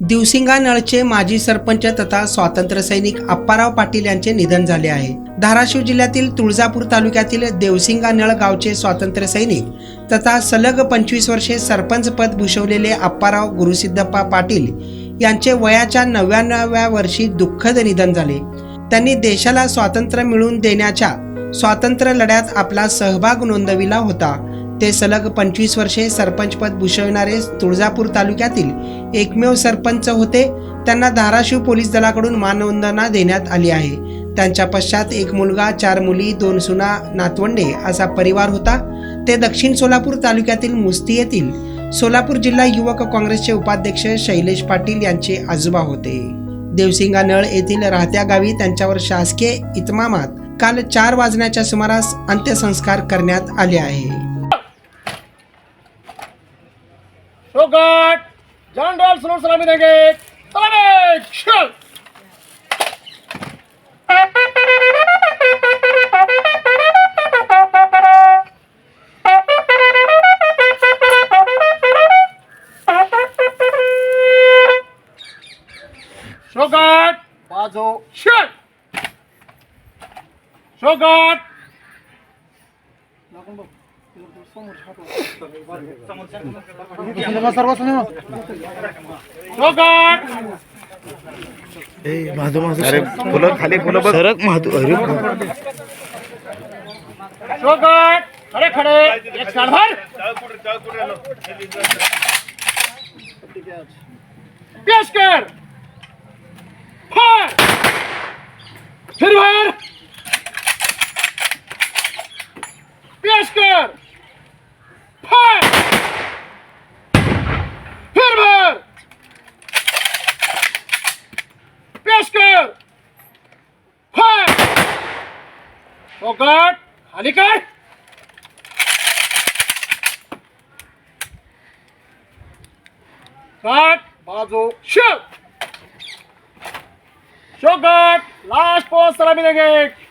दिवसिंगा नळचे माजी सरपंच तथा स्वातंत्र्य सैनिक अप्पाराव पाटील यांचे निधन झाले आहे। धाराशिव जिल्ह्यातील तुळजापूर तालुक्यातील देवसिंगा नळ गावचे स्वातंत्र्य सैनिक तथा सलग 25 वर्षे सरपंच पद भूषवलेले अप्पाराव गुरुसिद्धप्पा पाटील यांचे वयाच्या 99व्या वर्षी दुःखद निधन झाले। त्यांनी देशाला स्वातंत्र्य मिळवून देण्याच्या स्वातंत्र्य लढ्यात आपला सहभाग नोंदविला होता। ते सलग 25 वर्षे सरपंचपद भूषविणारे तुळजापूर तालुक्यातील एकमेव सरपंच होते। त्यांना धाराशिव पोलीस दलाकडून मानवंदना देण्यात आली आहे। त्यांच्या पश्चात एक मुलगा, 4 मुली, 2 सुना, नातवंडे असा परिवार होता। ते दक्षिण सोलापूर तालुक्यातील मुस्ती येथील सोलापूर जिल्हा युवक काँग्रेसचे उपाध्यक्ष शैलेश पाटील यांचे आजोबा होते। देवसिंगा नळ येथील राहत्या गावी त्यांच्यावर शासकीय इतमामात काल 4 वाजण्याच्या सुमारास अंत्यसंस्कार करण्यात आले आहे। शोगाट जानडाल सलूट सलामी देंगे। सलामी चल। शोगाट बाजू चल। शोगाट अरे फुलं खाली फुलं बघ सरक महादू अरे शोगाट खड़े खड़े एक साल भर पेश कर फायर फिर भर पेश कर फायर फिर भर पेश कर फायर शोगाट खाली कर काट बाजू शो शोगाट लास्ट पोस्ट सलामी देंगे।